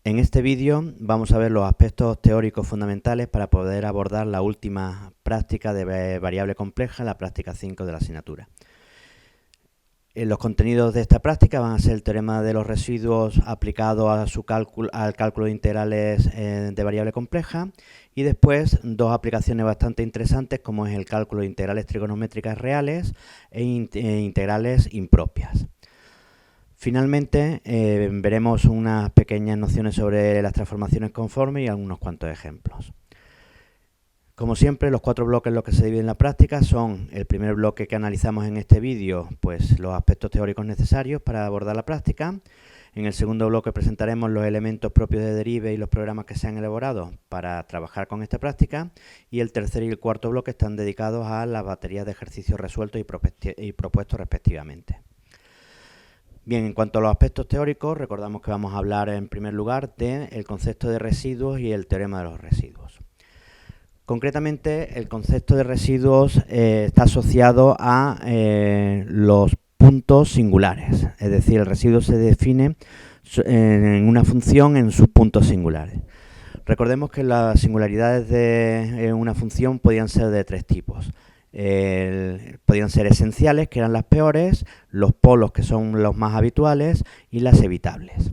En este vídeo vamos a ver los aspectos teóricos fundamentales para poder abordar la última práctica de variable compleja, la práctica 5 de la asignatura. Los contenidos de esta práctica van a ser el teorema de los residuos aplicado a al cálculo de integrales de variable compleja y después dos aplicaciones bastante interesantes como es el cálculo de integrales trigonométricas reales e integrales impropias. Finalmente, veremos unas pequeñas nociones sobre las transformaciones conformes y algunos cuantos ejemplos. Como siempre, los cuatro bloques en los que se divide la práctica son el primer bloque que analizamos en este vídeo, pues los aspectos teóricos necesarios para abordar la práctica. En el segundo bloque presentaremos los elementos propios de Derive y los programas que se han elaborado para trabajar con esta práctica. Y el tercer y el cuarto bloque están dedicados a las baterías de ejercicios resueltos y propuestos respectivamente. Bien, en cuanto a los aspectos teóricos, recordamos que vamos a hablar en primer lugar del concepto de residuos y el teorema de los residuos. Concretamente, el concepto de residuos está asociado a los puntos singulares, es decir, el residuo se define en una función en sus puntos singulares. Recordemos que las singularidades de una función podían ser de tres tipos. Podían ser esenciales, que eran las peores, los polos, que son los más habituales, y las evitables.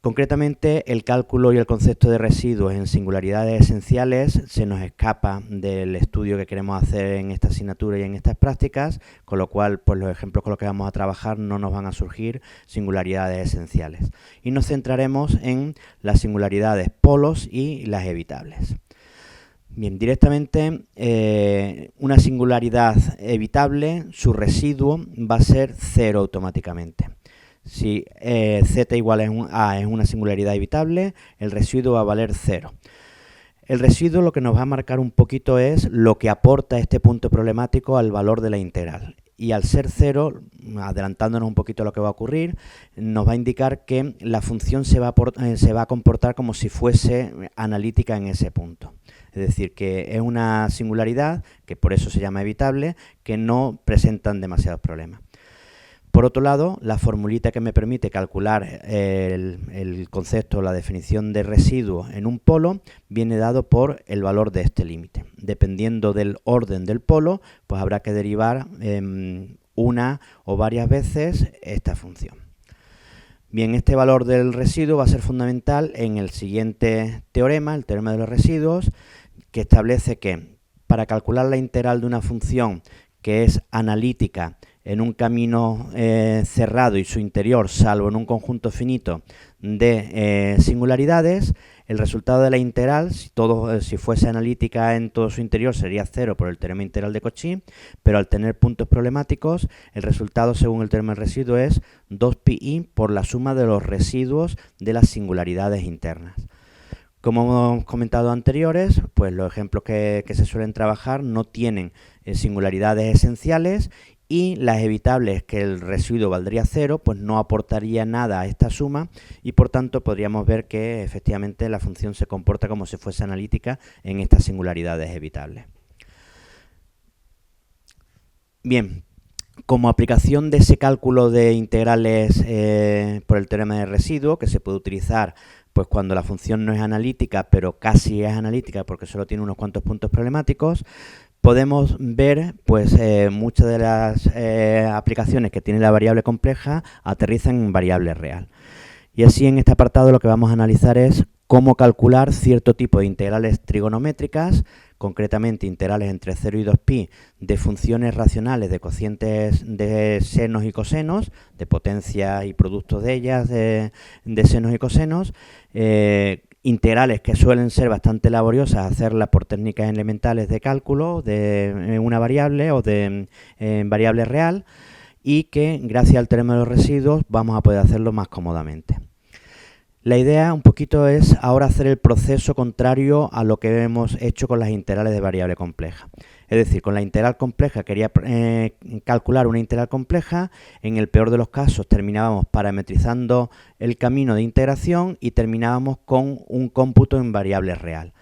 Concretamente, el cálculo y el concepto de residuos en singularidades esenciales se nos escapa del estudio que queremos hacer en esta asignatura y en estas prácticas, con lo cual pues, los ejemplos con los que vamos a trabajar no nos van a surgir singularidades esenciales. Y nos centraremos en las singularidades polos y las evitables. Bien, directamente una singularidad evitable, su residuo va a ser cero automáticamente. Si z igual a A es una singularidad evitable, el residuo va a valer 0. El residuo lo que nos va a marcar un poquito es lo que aporta este punto problemático al valor de la integral. Y al ser 0, adelantándonos un poquito a lo que va a ocurrir, nos va a indicar que la función se va a comportar como si fuese analítica en ese punto. Es decir, que es una singularidad, que por eso se llama evitable, que no presentan demasiados problemas. Por otro lado, la formulita que me permite calcular el concepto, la definición de residuo en un polo, viene dado por el valor de este límite. Dependiendo del orden del polo, pues habrá que derivar una o varias veces esta función. Bien, este valor del residuo va a ser fundamental en el siguiente teorema, el teorema de los residuos, que establece que para calcular la integral de una función que es analítica en un camino cerrado y su interior, salvo en un conjunto finito de singularidades, el resultado de la integral, si fuese analítica en todo su interior, sería 0 por el teorema integral de Cauchy, pero al tener puntos problemáticos, el resultado según el teorema del residuo es 2pi por la suma de los residuos de las singularidades internas. Como hemos comentado anteriores, pues los ejemplos que se suelen trabajar no tienen singularidades esenciales y las evitables, que el residuo valdría 0, pues no aportaría nada a esta suma y por tanto podríamos ver que efectivamente la función se comporta como si fuese analítica en estas singularidades evitables. Bien, como aplicación de ese cálculo de integrales por el teorema de residuo, que se puede utilizar pues cuando la función no es analítica, pero casi es analítica porque solo tiene unos cuantos puntos problemáticos, podemos ver pues muchas de las aplicaciones que tiene la variable compleja aterrizan en variable real. Y así en este apartado lo que vamos a analizar es cómo calcular cierto tipo de integrales trigonométricas, concretamente integrales entre 0 y 2pi de funciones racionales de cocientes de senos y cosenos, de potencias y productos de ellas, de senos y cosenos, integrales que suelen ser bastante laboriosas hacerlas por técnicas elementales de cálculo de una variable o de variable real y que gracias al teorema de los residuos vamos a poder hacerlo más cómodamente. La idea un poquito es ahora hacer el proceso contrario a lo que hemos hecho con las integrales de variable compleja. Es decir, con la integral compleja quería calcular una integral compleja, en el peor de los casos terminábamos parametrizando el camino de integración y terminábamos con un cómputo en variable real.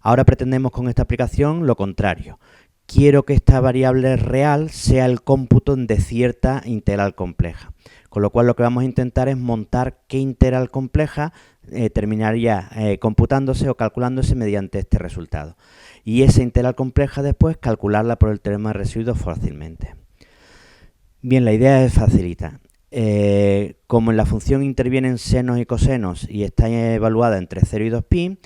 Ahora pretendemos con esta aplicación lo contrario. Quiero que esta variable real sea el cómputo de cierta integral compleja. Con lo cual lo que vamos a intentar es montar qué integral compleja terminaría computándose o calculándose mediante este resultado. Y esa integral compleja después calcularla por el teorema de residuos fácilmente. Bien, la idea es facilita. Como en la función intervienen senos y cosenos y está evaluada entre 0 y 2pi,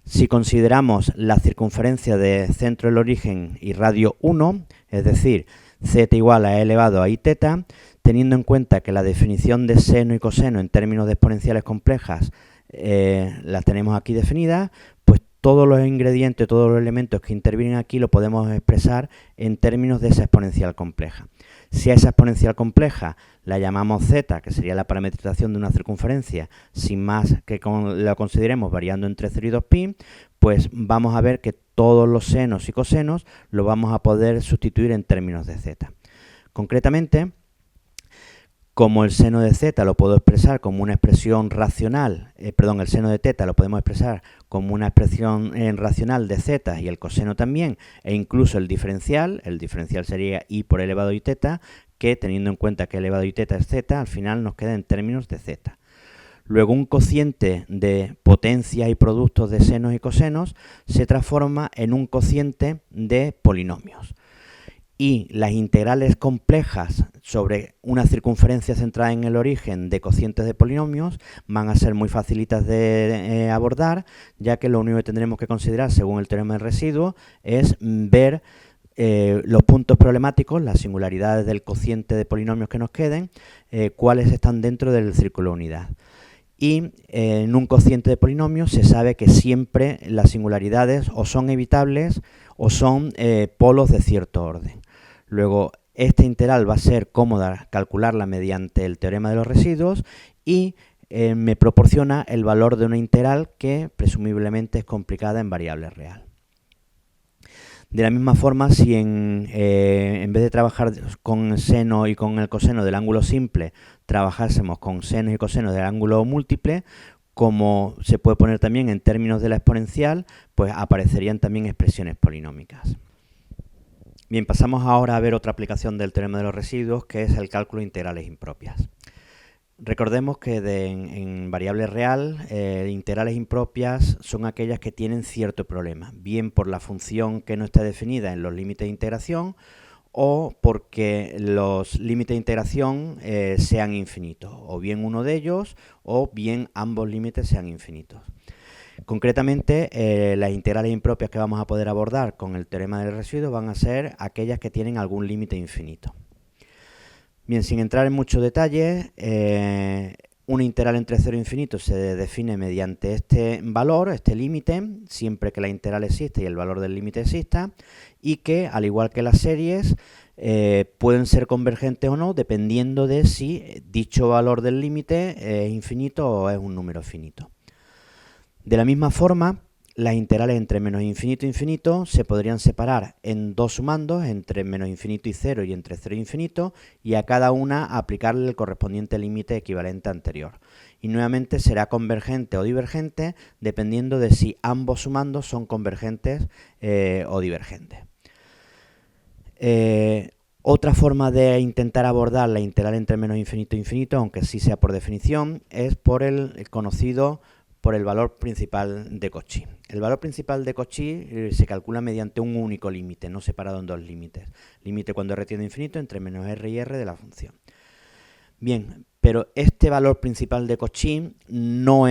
si consideramos la circunferencia de centro del origen y radio 1, es decir, z igual a e elevado a i teta, teniendo en cuenta que la definición de seno y coseno en términos de exponenciales complejas las tenemos aquí definidas, pues todos los ingredientes, todos los elementos que intervienen aquí lo podemos expresar en términos de esa exponencial compleja. Si a esa exponencial compleja la llamamos z, que sería la parametrización de una circunferencia, sin más que la consideremos variando entre 0 y 2pi, pues vamos a ver que todos los senos y cosenos lo vamos a poder sustituir en términos de z. Concretamente, como el seno de z lo puedo expresar como una expresión racional, el seno de teta lo podemos expresar como una expresión racional de z y el coseno también, e incluso el diferencial sería i por elevado i teta, que teniendo en cuenta que elevado i teta es z, al final nos queda en términos de z. Luego un cociente de potencias y productos de senos y cosenos se transforma en un cociente de polinomios. Y las integrales complejas sobre una circunferencia centrada en el origen de cocientes de polinomios van a ser muy facilitas de abordar, ya que lo único que tendremos que considerar, según el teorema del residuo, es ver los puntos problemáticos, las singularidades del cociente de polinomios que nos queden, cuáles están dentro del círculo de unidad. Y en un cociente de polinomios se sabe que siempre las singularidades o son evitables o son polos de cierto orden. Luego, esta integral va a ser cómoda calcularla mediante el teorema de los residuos y me proporciona el valor de una integral que presumiblemente es complicada en variable real. De la misma forma, si en vez de trabajar con el seno y con el coseno del ángulo simple, trabajásemos con senos y cosenos del ángulo múltiple, como se puede poner también en términos de la exponencial, pues aparecerían también expresiones polinómicas. Bien, pasamos ahora a ver otra aplicación del teorema de los residuos, que es el cálculo de integrales impropias. Recordemos que en variable real, integrales impropias son aquellas que tienen cierto problema, bien por la función que no está definida en los límites de integración o porque los límites de integración sean infinitos, o bien uno de ellos o bien ambos límites sean infinitos. Concretamente, las integrales impropias que vamos a poder abordar con el teorema del residuo van a ser aquellas que tienen algún límite infinito. Bien, sin entrar en mucho detalle, una integral entre 0 e infinito se define mediante este valor, este límite, siempre que la integral exista y el valor del límite exista, y que, al igual que las series, pueden ser convergentes o no, dependiendo de si dicho valor del límite es infinito o es un número finito. De la misma forma, las integrales entre menos infinito e infinito se podrían separar en dos sumandos, entre menos infinito y 0 y entre 0 e infinito, y a cada una aplicarle el correspondiente límite equivalente anterior. Y nuevamente será convergente o divergente dependiendo de si ambos sumandos son convergentes o divergentes. Otra forma de intentar abordar la integral entre menos infinito e infinito, aunque sí sea por definición, es por el conocido por el valor principal de Cauchy. El valor principal de Cauchy se calcula mediante un único límite, no separado en dos límites. Límite cuando r tiende a infinito entre menos r y r de la función. Bien, pero este valor principal de Cauchy no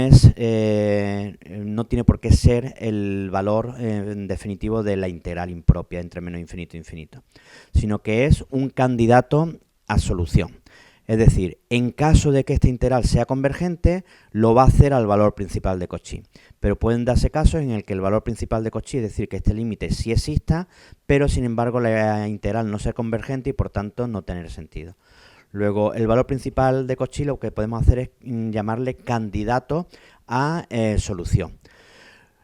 tiene por qué ser el valor definitivo de la integral impropia entre menos infinito e infinito, sino que es un candidato a solución. Es decir, en caso de que esta integral sea convergente, lo va a hacer al valor principal de Cauchy. Pero pueden darse casos en el que el valor principal de Cauchy, es decir, que este límite sí exista, pero sin embargo la integral no sea convergente y por tanto no tener sentido. Luego, el valor principal de Cauchy lo que podemos hacer es llamarle candidato a solución.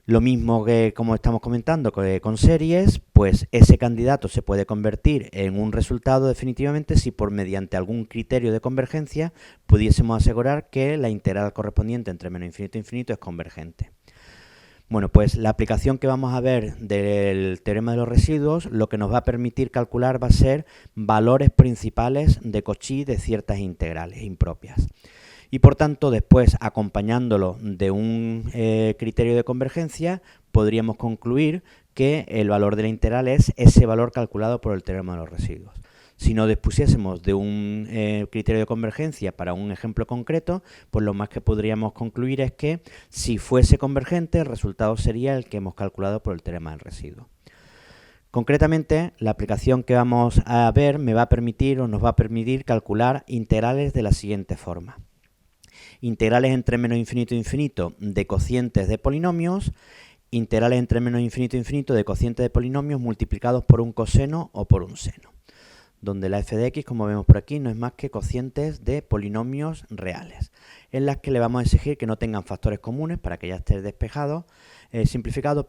Lo mismo que como estamos comentando con series, pues ese candidato se puede convertir en un resultado definitivamente si por mediante algún criterio de convergencia pudiésemos asegurar que la integral correspondiente entre menos infinito e infinito es convergente. Bueno, pues la aplicación que vamos a ver del teorema de los residuos, lo que nos va a permitir calcular va a ser valores principales de Cauchy de ciertas integrales impropias. Y por tanto, después, acompañándolo de un criterio de convergencia, podríamos concluir que el valor de la integral es ese valor calculado por el teorema de los residuos. Si no dispusiésemos de un criterio de convergencia para un ejemplo concreto, pues lo más que podríamos concluir es que si fuese convergente, el resultado sería el que hemos calculado por el teorema del residuo. Concretamente, la aplicación que vamos a ver me va a permitir o nos va a permitir calcular integrales de la siguiente forma. Integrales entre menos infinito e infinito de cocientes de polinomios, integrales entre menos infinito e infinito de cocientes de polinomios multiplicados por un coseno o por un seno, donde la f de x, como vemos por aquí, no es más que cocientes de polinomios reales, en las que le vamos a exigir que no tengan factores comunes para que ya esté despejado, simplificado,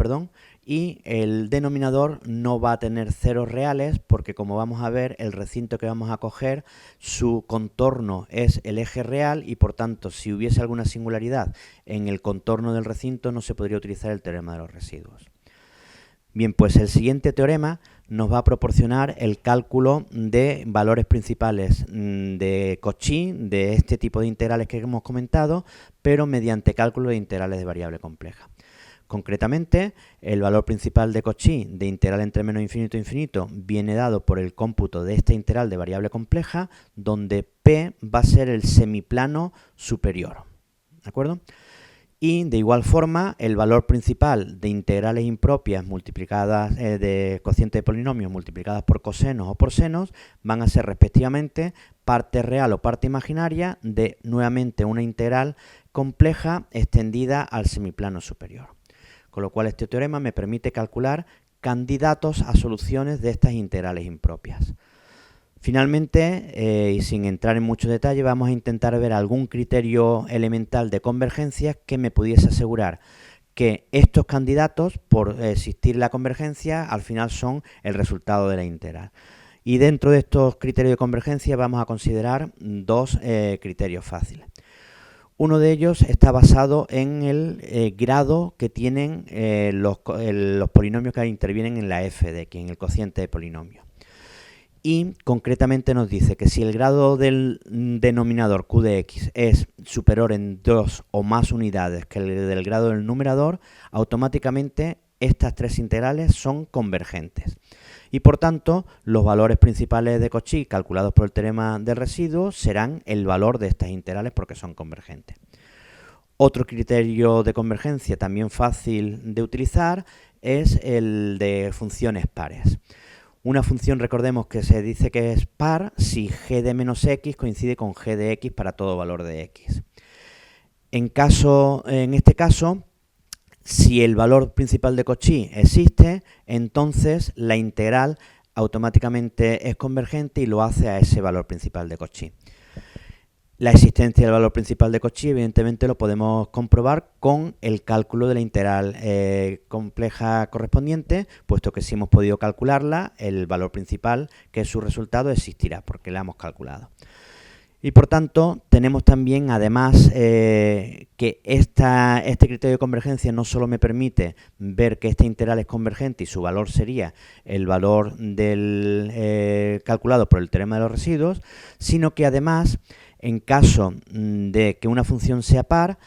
y el denominador no va a tener ceros reales porque, como vamos a ver, el recinto que vamos a coger, su contorno es el eje real y, por tanto, si hubiese alguna singularidad en el contorno del recinto, no se podría utilizar el teorema de los residuos. Bien, pues el siguiente teorema nos va a proporcionar el cálculo de valores principales de Cauchy, de este tipo de integrales que hemos comentado, pero mediante cálculo de integrales de variable compleja. Concretamente, el valor principal de Cauchy de integral entre menos infinito e infinito viene dado por el cómputo de esta integral de variable compleja, donde P va a ser el semiplano superior. ¿De acuerdo? Y de igual forma, el valor principal de integrales impropias multiplicadas de cociente de polinomios multiplicadas por cosenos o por senos van a ser respectivamente parte real o parte imaginaria de nuevamente una integral compleja extendida al semiplano superior. Con lo cual este teorema me permite calcular candidatos a soluciones de estas integrales impropias. Finalmente, y sin entrar en mucho detalle, vamos a intentar ver algún criterio elemental de convergencia que me pudiese asegurar que estos candidatos, por existir la convergencia, al final son el resultado de la integral. Y dentro de estos criterios de convergencia vamos a considerar dos criterios fáciles. Uno de ellos está basado en el grado que tienen los polinomios que intervienen en la f de x, en el cociente de polinomios. Y concretamente nos dice que si el grado del denominador q de x es superior en 2 o más unidades que el del grado del numerador, automáticamente estas tres integrales son convergentes. Y por tanto, los valores principales de Cauchy calculados por el teorema del residuo serán el valor de estas integrales porque son convergentes. Otro criterio de convergencia también fácil de utilizar es el de funciones pares. Una función, recordemos que se dice que es par si g de menos x coincide con g de x para todo valor de x. En este caso, si el valor principal de Cauchy existe, entonces la integral automáticamente es convergente y lo hace a ese valor principal de Cauchy. La existencia del valor principal de Cauchy, evidentemente, lo podemos comprobar con el cálculo de la integral compleja correspondiente, puesto que si hemos podido calcularla, el valor principal, que es su resultado, existirá, porque la hemos calculado. Y por tanto, tenemos también, además, que este criterio de convergencia no solo me permite ver que esta integral es convergente y su valor sería el valor del calculado por el teorema de los residuos, sino que además, en caso de que una función sea par,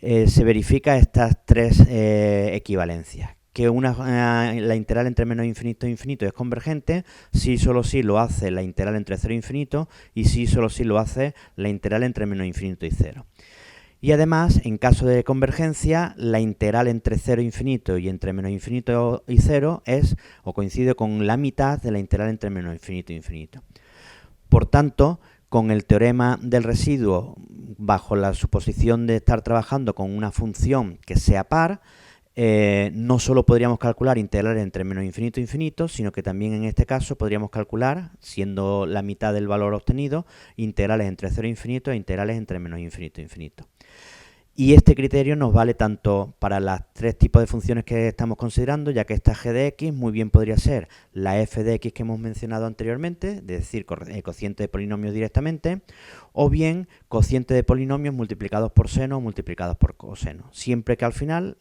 se verifica estas tres equivalencias. Que la integral entre menos infinito e infinito es convergente si solo si lo hace la integral entre 0 e infinito y si solo si lo hace la integral entre menos infinito y 0. Y además, en caso de convergencia, la integral entre 0 e infinito y entre menos infinito y 0 es o coincide con la mitad de la integral entre menos infinito e infinito. Por tanto, con el teorema del residuo, bajo la suposición de estar trabajando con una función que sea par, no solo podríamos calcular integrales entre menos infinito e infinito, sino que también en este caso podríamos calcular, siendo la mitad del valor obtenido, integrales entre 0 e infinito e integrales entre menos infinito e infinito. Y este criterio nos vale tanto para los tres tipos de funciones que estamos considerando, ya que esta g de x muy bien podría ser la f de x que hemos mencionado anteriormente, es decir, cociente de polinomios directamente, o bien cociente de polinomios multiplicados por seno o multiplicados por coseno, siempre que al final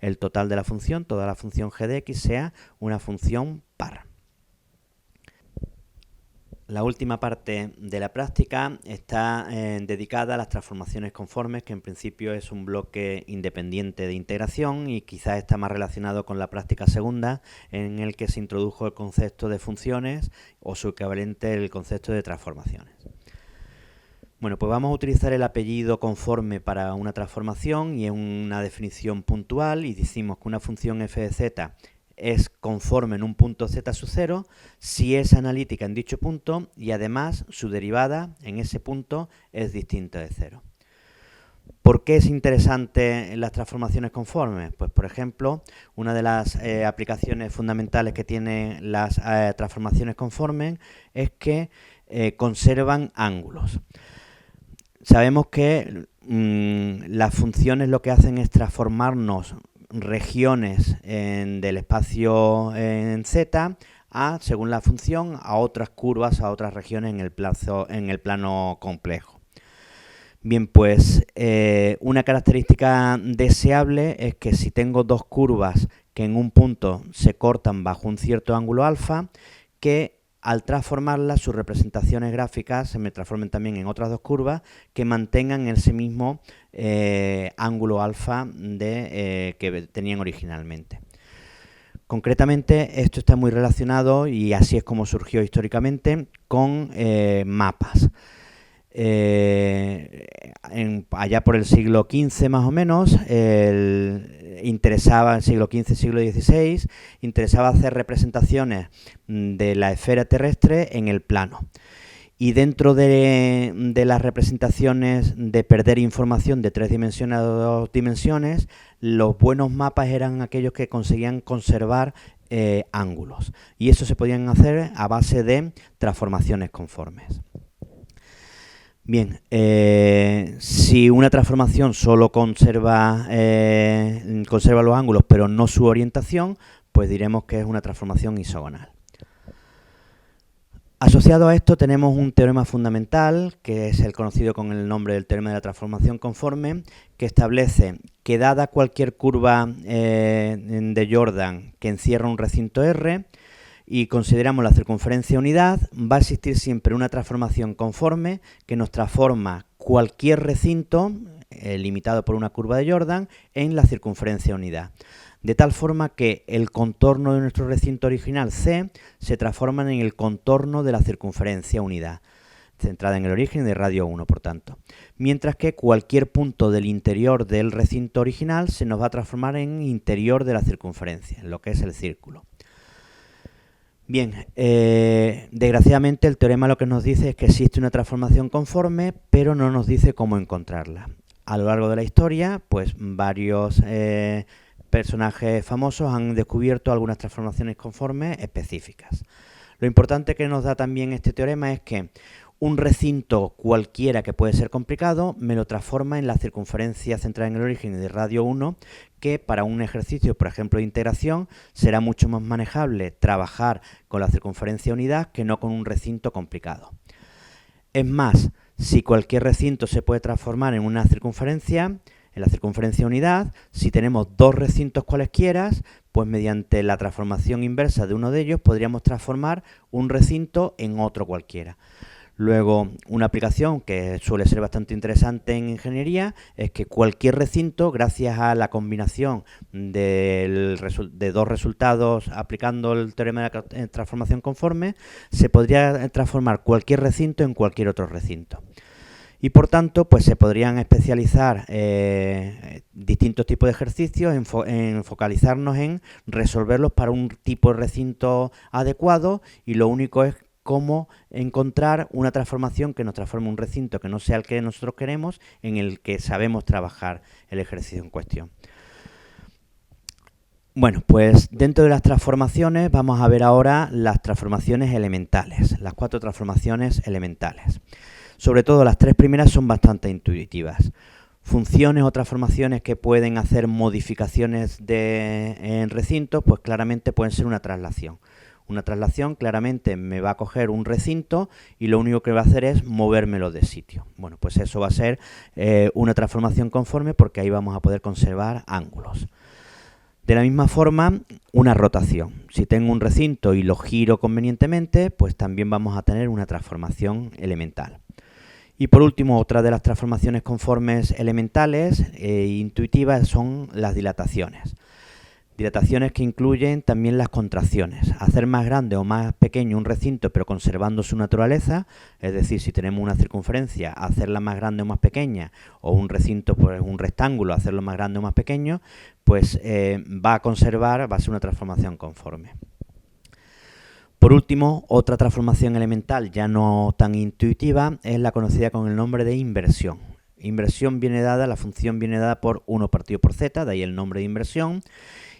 el total de la función, toda la función g de x, sea una función par. La última parte de la práctica está dedicada a las transformaciones conformes, que en principio es un bloque independiente de integración y quizás está más relacionado con la práctica segunda, en el que se introdujo el concepto de funciones o su equivalente el concepto de transformaciones. Bueno, pues vamos a utilizar el apellido conforme para una transformación y en una definición puntual, y decimos que una función f de z es conforme en un punto z sub 0 si es analítica en dicho punto y además su derivada en ese punto es distinta de 0. ¿Por qué es interesante las transformaciones conformes? Pues, por ejemplo, una de las aplicaciones fundamentales que tienen las transformaciones conformes es que conservan ángulos. Sabemos que las funciones lo que hacen es transformarnos regiones del espacio en Z según la función, a otras curvas, a otras regiones en el plano complejo. Bien, pues una característica deseable es que si tengo dos curvas que en un punto se cortan bajo un cierto ángulo alfa, que al transformarlas, sus representaciones gráficas se me transformen también en otras dos curvas que mantengan ese mismo ángulo alfa que tenían originalmente. Concretamente, esto está muy relacionado, y así es como surgió históricamente, con mapas. Allá por el siglo XV más o menos, interesaba, el siglo XV, siglo XVI, interesaba hacer representaciones de la esfera terrestre en el plano. Y dentro de las representaciones de perder información de 3 dimensiones a 2 dimensiones, los buenos mapas eran aquellos que conseguían conservar ángulos. Y eso se podían hacer a base de transformaciones conformes. Bien, si una transformación solo conserva los ángulos pero no su orientación, pues diremos que es una transformación isogonal. Asociado a esto tenemos un teorema fundamental, que es el conocido con el nombre del teorema de la transformación conforme, que establece que dada cualquier curva de Jordan que encierra un recinto R, y consideramos la circunferencia unidad, va a existir siempre una transformación conforme que nos transforma cualquier recinto limitado por una curva de Jordan en la circunferencia unidad. De tal forma que el contorno de nuestro recinto original C se transforma en el contorno de la circunferencia unidad, centrada en el origen de radio 1, por tanto. Mientras que cualquier punto del interior del recinto original se nos va a transformar en interior de la circunferencia, en lo que es el círculo. Bien, desgraciadamente el teorema lo que nos dice es que existe una transformación conforme, pero no nos dice cómo encontrarla. A lo largo de la historia, pues varios personajes famosos han descubierto algunas transformaciones conformes específicas. Lo importante que nos da también este teorema es que un recinto cualquiera que puede ser complicado me lo transforma en la circunferencia centrada en el origen de radio 1, que para un ejercicio, por ejemplo, de integración, será mucho más manejable trabajar con la circunferencia unidad que no con un recinto complicado. Es más, si cualquier recinto se puede transformar en una circunferencia, en la circunferencia unidad, si tenemos dos recintos cualesquiera, pues mediante la transformación inversa de uno de ellos podríamos transformar un recinto en otro cualquiera. Luego, una aplicación que suele ser bastante interesante en ingeniería es que cualquier recinto, gracias a la combinación de dos resultados aplicando el teorema de la transformación conforme, se podría transformar cualquier recinto en cualquier otro recinto. Y por tanto, pues se podrían especializar distintos tipos de ejercicios en focalizarnos en resolverlos para un tipo de recinto adecuado, y lo único es cómo encontrar una transformación que nos transforme un recinto que no sea el que nosotros queremos, en el que sabemos trabajar el ejercicio en cuestión. Bueno, pues dentro de las transformaciones vamos a ver ahora las transformaciones elementales, las 4 transformaciones elementales. Sobre todo las 3 primeras son bastante intuitivas. Funciones o transformaciones que pueden hacer modificaciones en recintos, pues claramente pueden ser una traslación. Una traslación claramente me va a coger un recinto y lo único que va a hacer es movérmelo de sitio. Bueno, pues eso va a ser una transformación conforme, porque ahí vamos a poder conservar ángulos. De la misma forma, una rotación. Si tengo un recinto y lo giro convenientemente, pues también vamos a tener una transformación elemental. Y por último, otra de las transformaciones conformes elementales e intuitivas son las dilataciones. Dilataciones que incluyen también las contracciones. Hacer más grande o más pequeño un recinto pero conservando su naturaleza, es decir, si tenemos una circunferencia, hacerla más grande o más pequeña, o un recinto, pues un rectángulo, hacerlo más grande o más pequeño, pues va a conservar, va a ser una transformación conforme. Por último, otra transformación elemental ya no tan intuitiva es la conocida con el nombre de inversión. Inversión viene dada, la función viene dada por 1 partido por z, de ahí el nombre de inversión,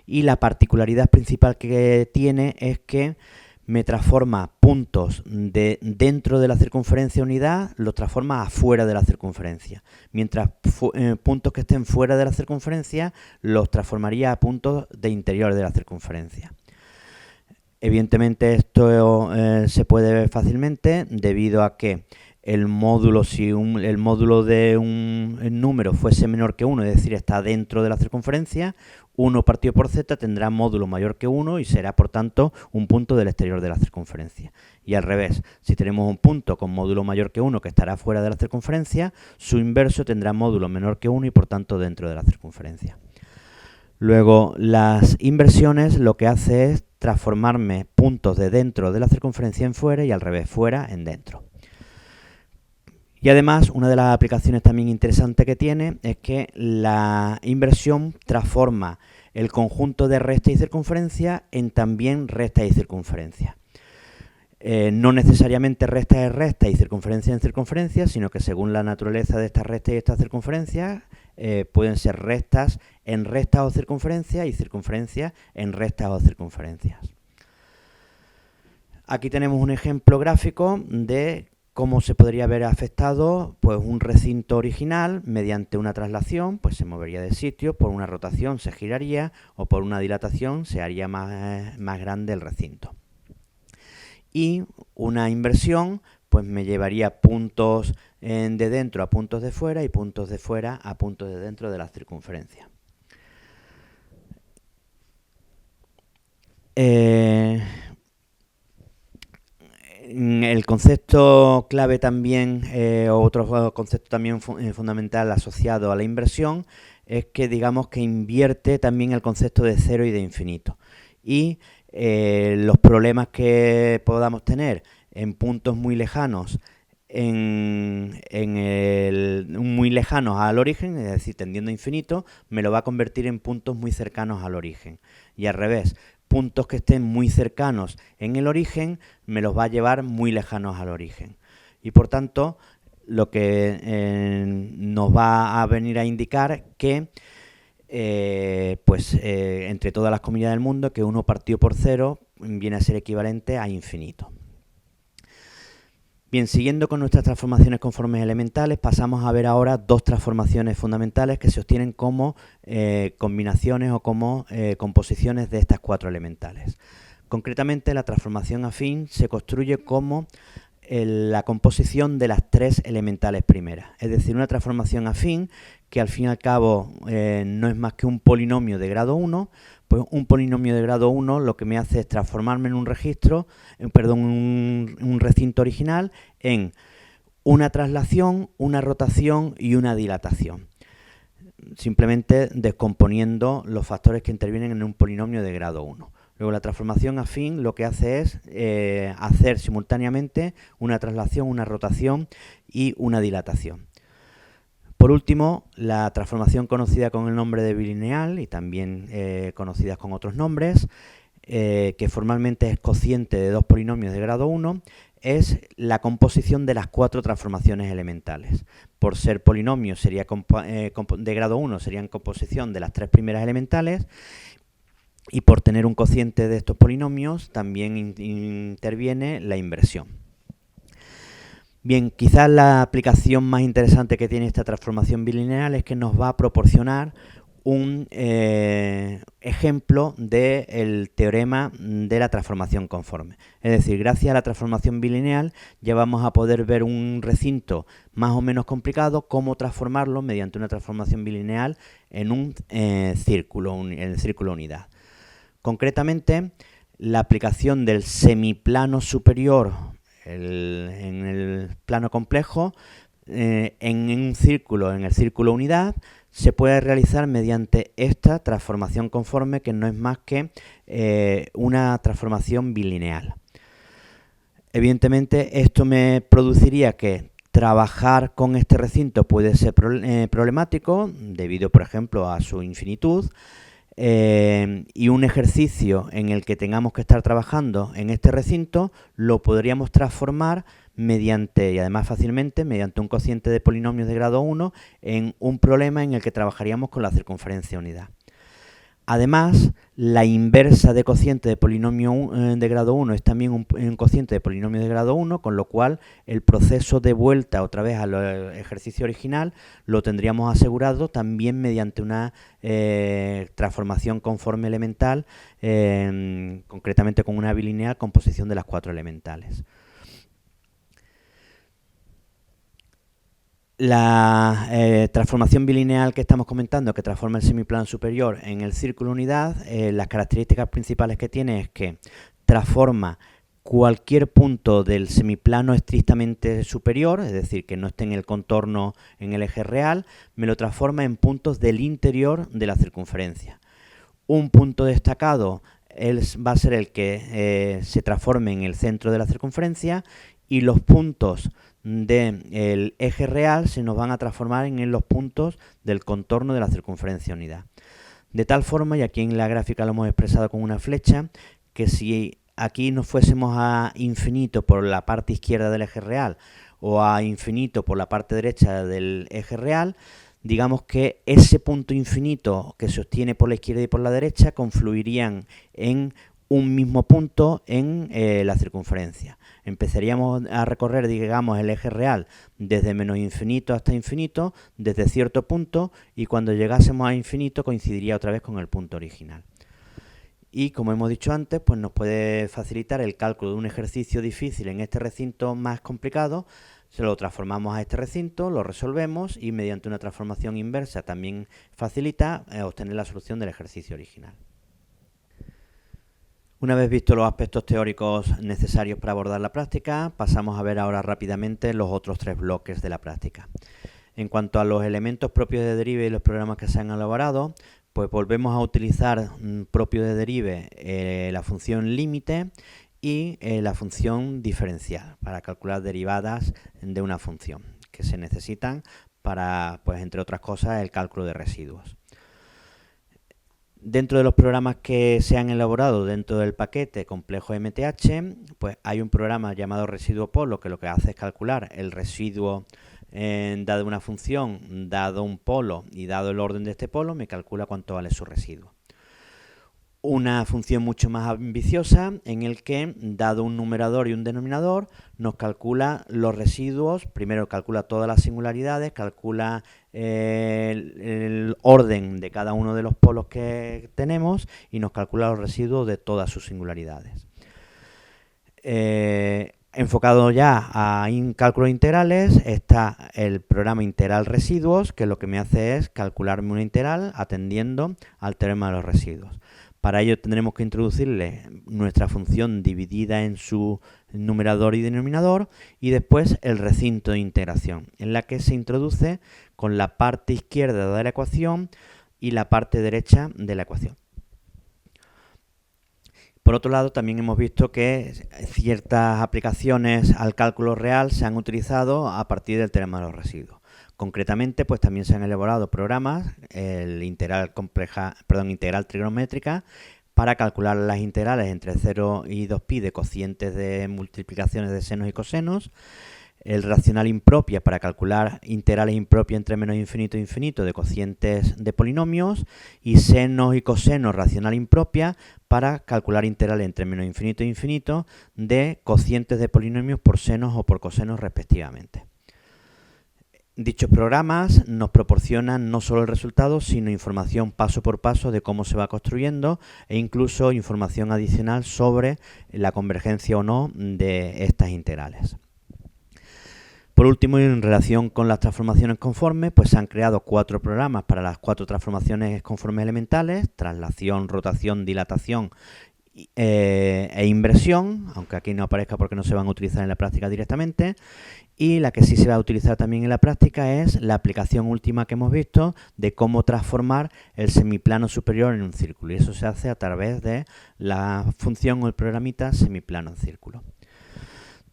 y la particularidad principal que tiene es que me transforma puntos de dentro de la circunferencia unidad, los transforma afuera de la circunferencia, mientras puntos que estén fuera de la circunferencia los transformaría a puntos de interior de la circunferencia. Evidentemente esto se puede ver fácilmente debido a que el módulo, si el módulo de un número fuese menor que 1, es decir, está dentro de la circunferencia, 1 partido por z tendrá módulo mayor que 1 y será, por tanto, un punto del exterior de la circunferencia. Y al revés, si tenemos un punto con módulo mayor que 1 que estará fuera de la circunferencia, su inverso tendrá módulo menor que 1 y, por tanto, dentro de la circunferencia. Luego, las inversiones lo que hace es transformarme puntos de dentro de la circunferencia en fuera y al revés, fuera en dentro. Y además, una de las aplicaciones también interesantes que tiene es que la inversión transforma el conjunto de recta y circunferencia en también recta y circunferencia. No necesariamente recta es recta y circunferencia en circunferencia, sino que según la naturaleza de estas rectas y estas circunferencias, pueden ser rectas en rectas o circunferencias y circunferencias en rectas o circunferencias. Aquí tenemos un ejemplo gráfico de cómo se podría ver afectado pues un recinto original mediante una traslación, pues se movería de sitio, por una rotación se giraría o por una dilatación se haría más grande el recinto. Y una inversión pues me llevaría puntos de dentro a puntos de fuera y puntos de fuera a puntos de dentro de la circunferencia. El concepto clave también, otro concepto también fundamental asociado a la inversión, es que digamos que invierte también el concepto de cero y de infinito. Y los problemas que podamos tener en puntos muy lejanos, muy lejanos al origen, es decir, tendiendo a infinito, me lo va a convertir en puntos muy cercanos al origen. Y al revés, puntos que estén muy cercanos en el origen me los va a llevar muy lejanos al origen. Y por tanto, lo que nos va a venir a indicar que entre todas las comillas del mundo, que 1 partido por 0 viene a ser equivalente a infinito. Bien, siguiendo con nuestras transformaciones conformes elementales, pasamos a ver ahora dos transformaciones fundamentales que se obtienen como combinaciones o como composiciones de estas 4 elementales. Concretamente, la transformación afín se construye como la composición de las 3 elementales primeras, es decir, una transformación afín que al fin y al cabo no es más que un polinomio de grado 1, pues un polinomio de grado 1 lo que me hace es transformarme en un recinto original en una traslación, una rotación y una dilatación, simplemente descomponiendo los factores que intervienen en un polinomio de grado 1. Luego la transformación afín lo que hace es hacer simultáneamente una traslación, una rotación y una dilatación. Por último, la transformación conocida con el nombre de bilineal y también conocidas con otros nombres, que formalmente es cociente de 2 polinomios de grado 1, es la composición de las 4 transformaciones elementales. Por ser polinomios sería de grado 1 serían composición de las 3 primeras elementales, y por tener un cociente de estos polinomios también interviene la inversión. Bien, quizás la aplicación más interesante que tiene esta transformación bilineal es que nos va a proporcionar un ejemplo del teorema de la transformación conforme. Es decir, gracias a la transformación bilineal ya vamos a poder ver un recinto más o menos complicado, cómo transformarlo mediante una transformación bilineal en un círculo, en el círculo unidad. Concretamente, la aplicación del semiplano superior en el plano complejo en un círculo, en el círculo unidad, se puede realizar mediante esta transformación conforme, que no es más que una transformación bilineal. Evidentemente, esto me produciría que trabajar con este recinto puede ser problemático, debido, por ejemplo, a su infinitud, y un ejercicio en el que tengamos que estar trabajando en este recinto lo podríamos transformar mediante, y además fácilmente, mediante un cociente de polinomios de grado 1 en un problema en el que trabajaríamos con la circunferencia unidad. Además, la inversa de cociente de polinomio de grado 1 es también un cociente de polinomio de grado 1, con lo cual el proceso de vuelta otra vez al ejercicio original lo tendríamos asegurado también mediante una transformación conforme elemental, concretamente con una bilineal composición de las 4 elementales. La transformación bilineal que estamos comentando, que transforma el semiplano superior en el círculo unidad, las características principales que tiene es que transforma cualquier punto del semiplano estrictamente superior, es decir, que no esté en el contorno en el eje real, me lo transforma en puntos del interior de la circunferencia. Un punto destacado va a ser el que se transforme en el centro de la circunferencia, y los puntos del eje real se nos van a transformar en los puntos del contorno de la circunferencia unidad. De tal forma, y aquí en la gráfica lo hemos expresado con una flecha, que si aquí nos fuésemos a infinito por la parte izquierda del eje real o a infinito por la parte derecha del eje real, digamos que ese punto infinito que se obtiene por la izquierda y por la derecha confluirían en un mismo punto en la circunferencia. Empezaríamos a recorrer, digamos, el eje real desde menos infinito hasta infinito, desde cierto punto, y cuando llegásemos a infinito coincidiría otra vez con el punto original. Y como hemos dicho antes, pues nos puede facilitar el cálculo de un ejercicio difícil en este recinto más complicado. Se lo transformamos a este recinto, lo resolvemos y mediante una transformación inversa también facilita obtener la solución del ejercicio original. Una vez vistos los aspectos teóricos necesarios para abordar la práctica, pasamos a ver ahora rápidamente los otros 3 bloques de la práctica. En cuanto a los elementos propios de Derive y los programas que se han elaborado, pues volvemos a utilizar propio de Derive la función límite y la función diferencial para calcular derivadas de una función que se necesitan para, pues entre otras cosas, el cálculo de residuos. Dentro de los programas que se han elaborado dentro del paquete complejo MTH, pues hay un programa llamado residuo polo que lo que hace es calcular el residuo dado una función, dado un polo y dado el orden de este polo, me calcula cuánto vale su residuo. Una función mucho más ambiciosa en el que, dado un numerador y un denominador, nos calcula los residuos. Primero calcula todas las singularidades, calcula el orden de cada uno de los polos que tenemos y nos calcula los residuos de todas sus singularidades. Enfocado ya a cálculos integrales, está el programa integral residuos, que lo que me hace es calcularme una integral atendiendo al teorema de los residuos. Para ello tendremos que introducirle nuestra función dividida en su numerador y denominador y después el recinto de integración, en la que se introduce con la parte izquierda de la ecuación y la parte derecha de la ecuación. Por otro lado, también hemos visto que ciertas aplicaciones al cálculo real se han utilizado a partir del teorema de los residuos. Concretamente, pues también se han elaborado programas, el integral trigonométrica, para calcular las integrales entre 0 y 2pi de cocientes de multiplicaciones de senos y cosenos, el racional impropia para calcular integrales impropias entre menos infinito e infinito de cocientes de polinomios, y senos y cosenos racional impropia para calcular integrales entre menos infinito e infinito de cocientes de polinomios por senos o por cosenos respectivamente. Dichos programas nos proporcionan no solo el resultado, sino información paso por paso de cómo se va construyendo e incluso información adicional sobre la convergencia o no de estas integrales. Por último, y en relación con las transformaciones conformes, pues se han creado 4 programas para las 4 transformaciones conformes elementales: traslación, rotación, dilatación e inversión, aunque aquí no aparezca porque no se van a utilizar en la práctica directamente. Y la que sí se va a utilizar también en la práctica es la aplicación última que hemos visto de cómo transformar el semiplano superior en un círculo. Y eso se hace a través de la función o el programita semiplano en círculo.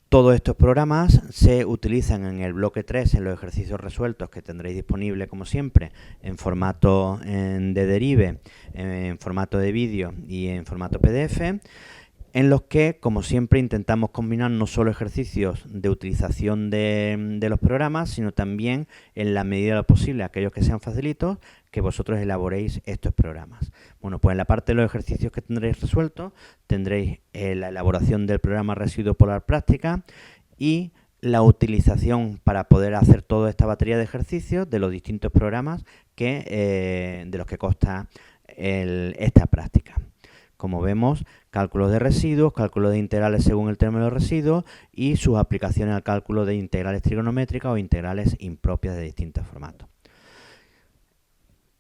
Todos estos programas se utilizan en el bloque 3 en los ejercicios resueltos que tendréis disponible, como siempre, en formato de Derive, en formato de vídeo y en formato PDF, en los que, como siempre, intentamos combinar no solo ejercicios de utilización de los programas, sino también, en la medida de lo posible, aquellos que sean facilitos, que vosotros elaboréis estos programas. Bueno, pues en la parte de los ejercicios que tendréis resueltos, tendréis la elaboración del programa residuo polar práctica y la utilización para poder hacer toda esta batería de ejercicios de los distintos programas de los que consta esta práctica. Como vemos, cálculos de residuos, cálculos de integrales según el término de los residuos y sus aplicaciones al cálculo de integrales trigonométricas o integrales impropias de distintos formatos.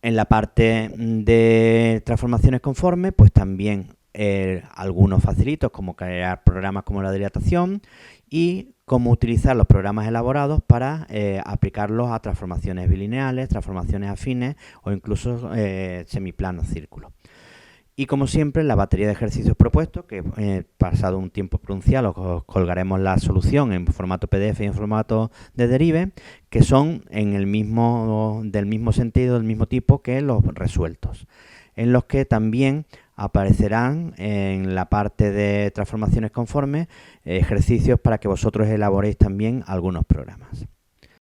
En la parte de transformaciones conformes, pues también algunos facilitos, como crear programas como la dilatación y cómo utilizar los programas elaborados para aplicarlos a transformaciones bilineales, transformaciones afines o incluso semiplanos círculos. Y como siempre, la batería de ejercicios propuestos, que pasado un tiempo prudencial os colgaremos la solución en formato PDF y en formato de Derive, que son del mismo sentido, del mismo tipo que los resueltos, en los que también aparecerán en la parte de transformaciones conformes ejercicios para que vosotros elaboréis también algunos programas.